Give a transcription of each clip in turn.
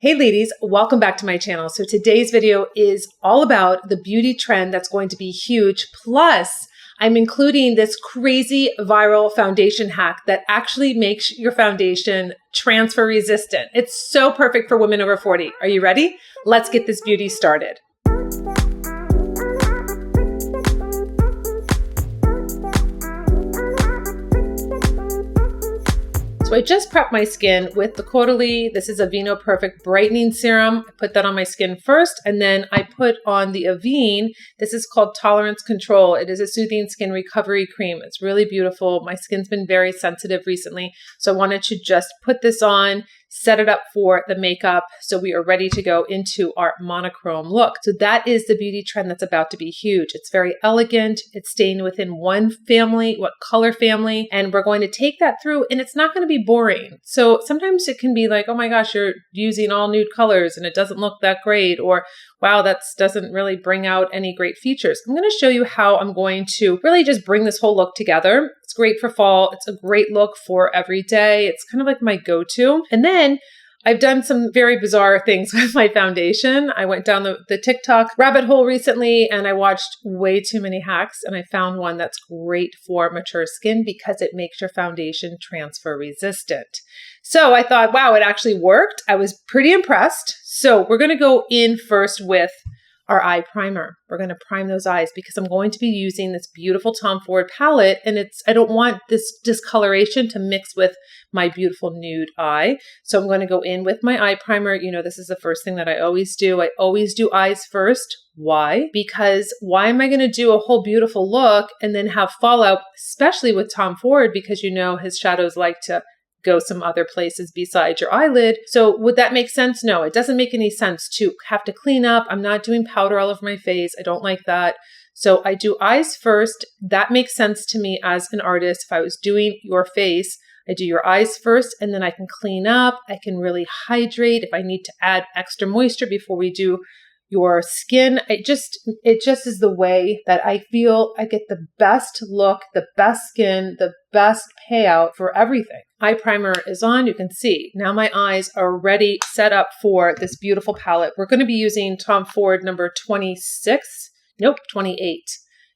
Hey ladies, welcome back to my channel. So today's video is all about the beauty trend that's going to be huge. Plus, I'm including this crazy viral foundation hack that actually makes your foundation transfer resistant. It's so perfect for women over 40. Are you ready? Let's get this beauty started. So I just prepped my skin with the Caudalie. This is Aveeno Perfect Brightening Serum. I put that on my skin first, and then I put on the Avene. This is called Tolerance Control. It is a soothing skin recovery cream. It's really beautiful. My skin's been very sensitive recently, so I wanted to just put this on, set it up for the makeup, so we are ready to go into our monochrome look. So that is the beauty trend that's about to be huge. It's very elegant. It's staying within one family, what color family, and we're going to take that through, and it's not going to be boring. So sometimes it can be like, oh my gosh, you're using all nude colors and it doesn't look that great, or wow, that doesn't really bring out any great features. I'm going to show you how I'm going to really just bring this whole look together. It's great for fall. It's a great look for every day. It's kind of like my go-to. And then I've done some very bizarre things with my foundation. I went down the Tik Tok rabbit hole recently and I watched way too many hacks, and I found one that's great for mature skin because it makes your foundation transfer resistant. So I thought, wow, it actually worked. I was pretty impressed. So we're going to go in first with our eye primer. We're going to prime those eyes because I'm going to be using this beautiful Tom Ford palette, and I don't want this discoloration to mix with my beautiful nude eye. So I'm going to go in with my eye primer. You know, this is the first thing that I always do. I always do eyes first. Why? Because why am I going to do a whole beautiful look and then have fallout, especially with Tom Ford, because you know his shadows like to go some other places besides your eyelid. So would that make sense? No, it doesn't make any sense to have to clean up. I'm not doing powder all over my face. I don't like that. So I do eyes first. That makes sense to me as an artist. If I was doing your face, I do your eyes first, and then I can clean up. I can really hydrate if I need to add extra moisture before we do your skin. It just is the way that I feel I get the best look, the best skin, the best payout for everything. Eye primer is on. You can see now my eyes are ready, set up for this beautiful palette. We're going to be using Tom Ford number 28.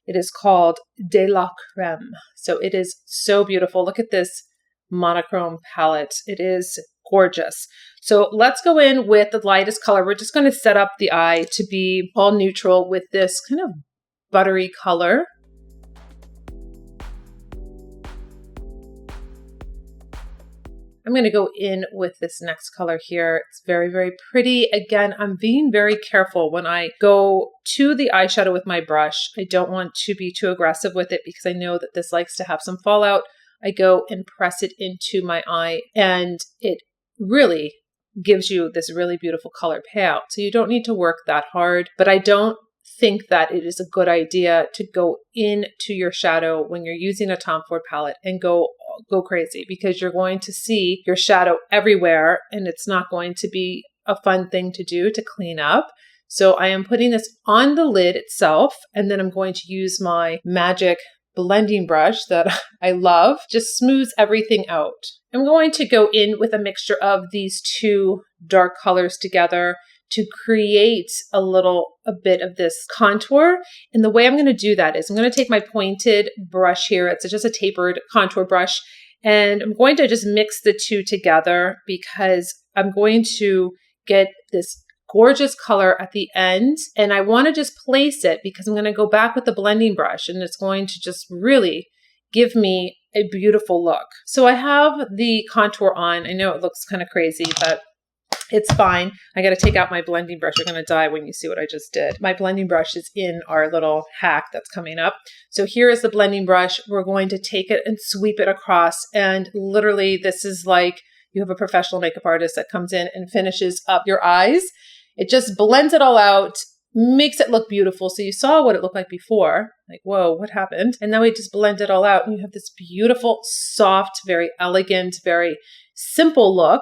It is called De la Creme. So it is so beautiful. Look at this monochrome palette. It is gorgeous. So let's go in with the lightest color. We're just going to set up the eye to be all neutral with this kind of buttery color. I'm going to go in with this next color here. It's very, very pretty. Again, I'm being very careful when I go to the eyeshadow with my brush. I don't want to be too aggressive with it because I know that this likes to have some fallout. I go and press it into my eye, and it really gives you this really beautiful color payout. So you don't need to work that hard, but I don't think that it is a good idea to go into your shadow when you're using a Tom Ford palette and go crazy, because you're going to see your shadow everywhere and it's not going to be a fun thing to do to clean up. So I am putting this on the lid itself, and then I'm going to use my magic blending brush that I love, just smooths everything out. I'm going to go in with a mixture of these two dark colors together to create a bit of this contour. And the way I'm going to do that is I'm going to take my pointed brush here. It's just a tapered contour brush. And I'm going to just mix the two together because I'm going to get this gorgeous color at the end. And I want to just place it because I'm going to go back with the blending brush, and it's going to just really give me a beautiful look. So I have the contour on. I know it looks kind of crazy, but it's fine. I got to take out my blending brush. You're going to die when you see what I just did. My blending brush is in our little hack that's coming up. So here is the blending brush. We're going to take it and sweep it across. And literally, this is like you have a professional makeup artist that comes in and finishes up your eyes. It just blends it all out, makes it look beautiful. So you saw what it looked like before, like, whoa, what happened? And now we just blend it all out, and you have this beautiful, soft, very elegant, very simple look,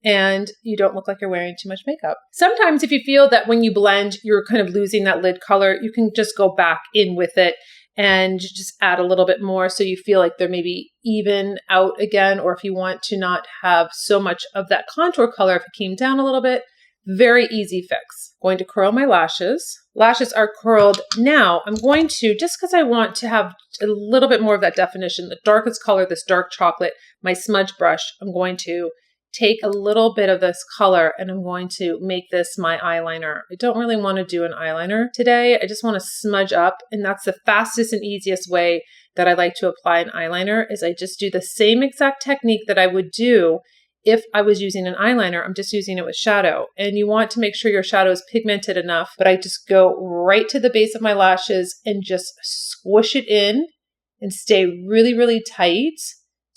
and you don't look like you're wearing too much makeup. Sometimes if you feel that when you blend, you're kind of losing that lid color, you can just go back in with it and just add a little bit more so you feel like they're maybe even out again, or if you want to not have so much of that contour color, if it came down a little bit, very easy fix. Going to curl my lashes. Lashes are curled. Now I'm going to, just because I want to have a little bit more of that definition, the darkest color, this dark chocolate, my smudge brush, I'm going to take a little bit of this color and I'm going to make this my eyeliner. I don't really want to do an eyeliner today. I just want to smudge up, and that's the fastest and easiest way that I like to apply an eyeliner is I just do the same exact technique that I would do if I was using an eyeliner. I'm just using it with shadow, and you want to make sure your shadow is pigmented enough, but I just go right to the base of my lashes and just squish it in and stay really, really tight.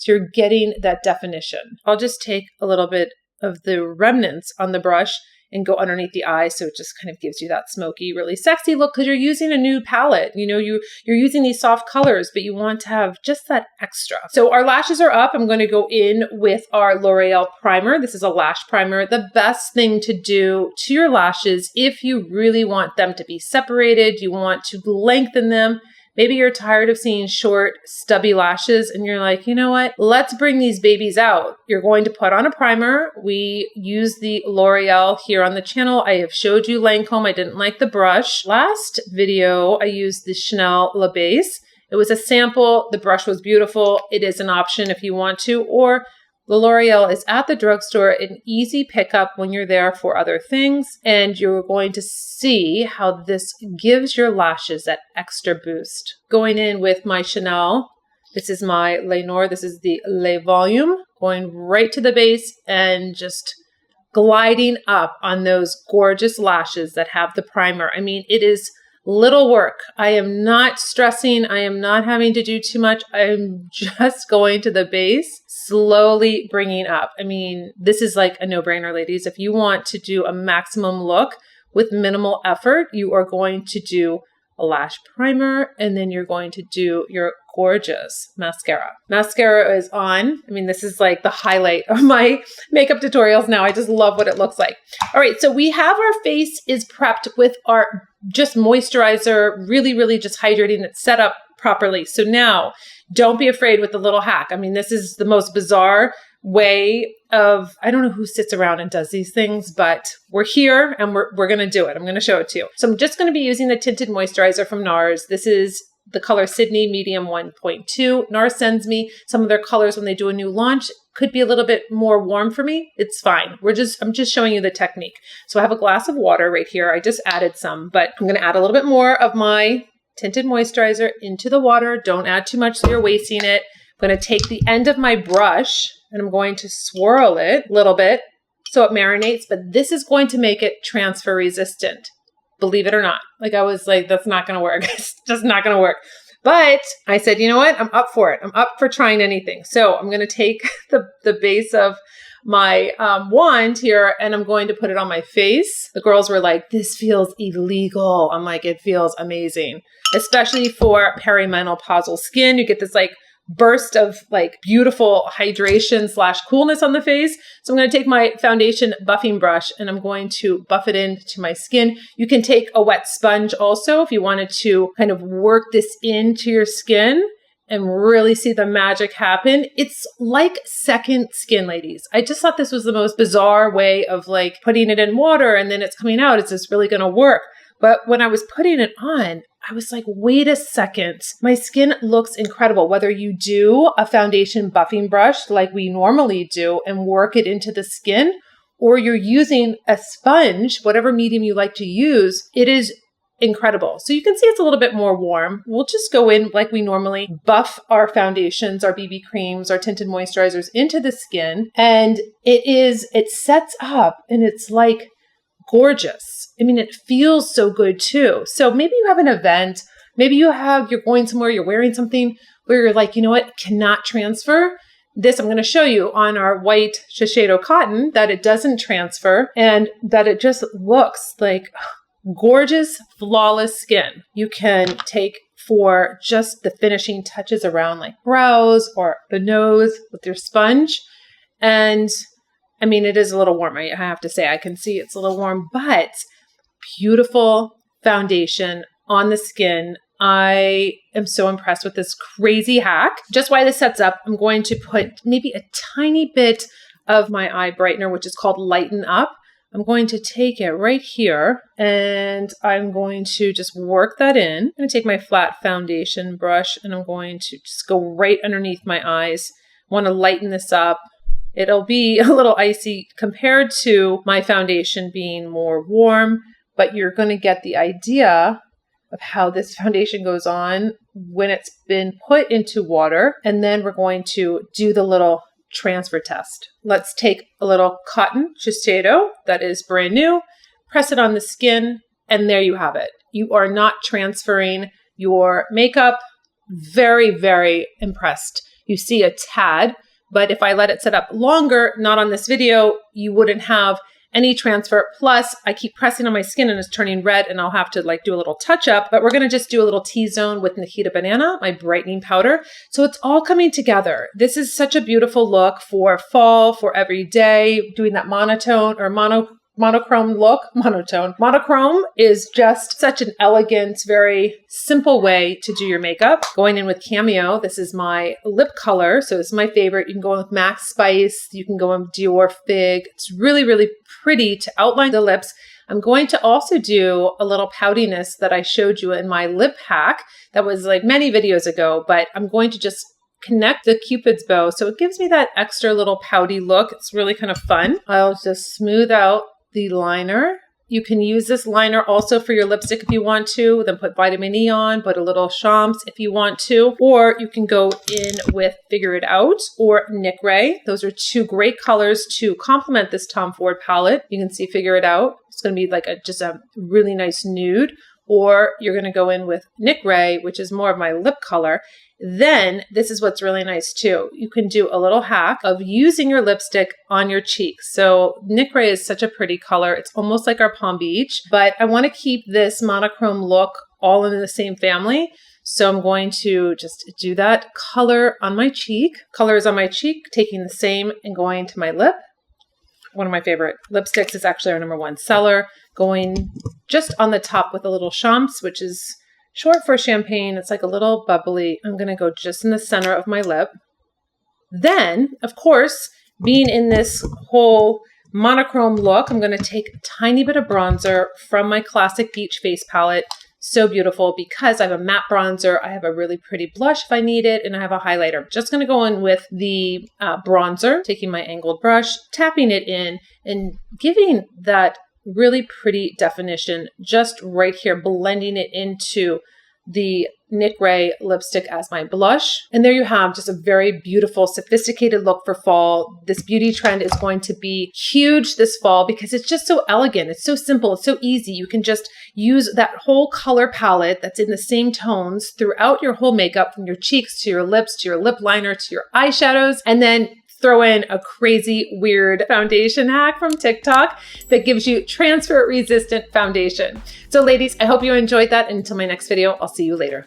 So you're getting that definition. I'll just take a little bit of the remnants on the brush and go underneath the eye. So it just kind of gives you that smoky, really sexy look because you're using a nude palette. You know, you're using these soft colors, but you want to have just that extra. So our lashes are up. I'm going to go in with our L'Oreal primer. This is a lash primer. The best thing to do to your lashes, if you really want them to be separated, you want to lengthen them. Maybe you're tired of seeing short, stubby lashes and you're like, you know what? Let's bring these babies out. You're going to put on a primer. We use the L'Oreal here on the channel. I have showed you Lancome. I didn't like the brush. Last video, I used the Chanel La Base. It was a sample. The brush was beautiful. It is an option if you want to, or the L'Oreal is at the drugstore, an easy pickup when you're there for other things, and you're going to see how this gives your lashes that extra boost. Going in with my Chanel, this is my Le Noir, this is the Le Volume, going right to the base and just gliding up on those gorgeous lashes that have the primer. I mean, it is little work. I am not stressing. I am not having to do too much. I'm just going to the base, slowly bringing up. I mean, this is like a no-brainer, ladies. If you want to do a maximum look with minimal effort, you are going to do a lash primer, and then you're going to do your gorgeous mascara. Mascara is on. I mean, this is like the highlight of my makeup tutorials now. I just love what it looks like. All right, so we have our face is prepped with our just moisturizer, really, really just hydrating it set up properly. So now don't be afraid with the little hack. I mean, this is the most bizarre way of, I don't know who sits around and does these things, but we're here and we're going to do it. I'm going to show it to you. So I'm just going to be using the tinted moisturizer from NARS. This is the color Sydney Medium 1.2. NARS sends me some of their colors when they do a new launch. Could be a little bit more warm for me. It's fine. I'm just showing you the technique. So I have a glass of water right here. I just added some, but I'm going to add a little bit more of my tinted moisturizer into the water. Don't add too much so you're wasting it. I'm going to take the end of my brush and I'm going to swirl it a little bit so it marinates, but this is going to make it transfer resistant. Believe it or not. Like I was like, that's not going to work. It's just not going to work. But I said, you know what? I'm up for it. I'm up for trying anything. So I'm going to take the base of my wand here and I'm going to put it on my face. The girls were like, this feels illegal. I'm like, it feels amazing, especially for perimenopausal skin. You get this like burst of like beautiful hydration / coolness on the face. So I'm going to take my foundation buffing brush and I'm going to buff it into my skin. You can take a wet sponge also if you wanted to kind of work this into your skin and really see the magic happen. It's like second skin, ladies. I just thought this was the most bizarre way of like putting it in water and then it's coming out. Is this really going to work? But when I was putting it on, I was like, wait a second. My skin looks incredible. Whether you do a foundation buffing brush like we normally do and work it into the skin, or you're using a sponge, whatever medium you like to use, it is incredible. So you can see it's a little bit more warm. We'll just go in like we normally buff our foundations, our BB creams, our tinted moisturizers into the skin. And it sets up and it's like gorgeous. I mean, it feels so good too. So maybe you have an event, maybe you're going somewhere, you're wearing something where you're like, you know what, cannot transfer. This I'm going to show you on our white Shiseido cotton that it doesn't transfer and that it just looks like gorgeous, flawless skin. You can take for just the finishing touches around like brows or the nose with your sponge. And I mean, it is a little warm. I have to say, I can see it's a little warm, but beautiful foundation on the skin, I am so impressed with this crazy hack. Just why this sets up, I'm going to put maybe a tiny bit of my eye brightener, which is called Lighten Up. I'm going to take it right here and I'm going to just work that in. I'm going to take my flat foundation brush and I'm going to just go right underneath my eyes. I want to lighten this up. It'll be a little icy compared to my foundation being more warm, but you're going to get the idea of how this foundation goes on when it's been put into water. And then we're going to do the little transfer test. Let's take a little cotton Shiseido that is brand new, press it on the skin, and there you have it. You are not transferring your makeup. Very, very impressed. You see a tad, but if I let it set up longer, not on this video, you wouldn't have any transfer. Plus, I keep pressing on my skin and it's turning red and I'll have to like do a little touch up, but we're going to just do a little T-zone with Nikita Banana, my brightening powder. So it's all coming together. This is such a beautiful look for fall, for every day, doing that monotone or monochrome look. Monochrome is just such an elegant, very simple way to do your makeup. Going in with Cameo, this is my lip color. So it's my favorite. You can go in with Max Spice. You can go in with Dior Fig. It's really, really pretty to outline the lips. I'm going to also do a little poutiness that I showed you in my lip hack. That was like many videos ago, but I'm going to just connect the Cupid's bow. So it gives me that extra little pouty look. It's really kind of fun. I'll just smooth out the liner. You can use this liner also for your lipstick if you want to, then put vitamin E on, put a little Shams if you want to, or you can go in with Figure It Out or Nick Ray. Those are two great colors to complement this Tom Ford palette. You can see Figure It Out. It's going to be like just a really nice nude, or you're going to go in with Nick Ray, which is more of my lip color. Then this is what's really nice too. You can do a little hack of using your lipstick on your cheeks. So Nick Ray is such a pretty color. It's almost like our Palm Beach, but I want to keep this monochrome look all in the same family. So I'm going to just do that color on my cheek. Color is on my cheek, taking the same and going to my lip. One of my favorite lipsticks is actually our #1 seller. Going just on the top with a little Shams, which is short for champagne. It's like a little bubbly. I'm going to go just in the center of my lip. Then, of course, being in this whole monochrome look, I'm going to take a tiny bit of bronzer from my classic Beach Face palette. So beautiful because I have a matte bronzer. I have a really pretty blush if I need it, and I have a highlighter. I'm just going to go in with the bronzer, taking my angled brush, tapping it in, and giving that really pretty definition just right here, blending it into the Nick Ray lipstick as my blush. And there you have just a very beautiful, sophisticated look for fall. This beauty trend is going to be huge this fall because it's just so elegant. It's so simple. It's so easy. You can just use that whole color palette that's in the same tones throughout your whole makeup, from your cheeks to your lips, to your lip liner, to your eyeshadows, and then throw in a crazy, weird foundation hack from TikTok that gives you transfer resistant foundation. So ladies, I hope you enjoyed that. Until my next video, I'll see you later.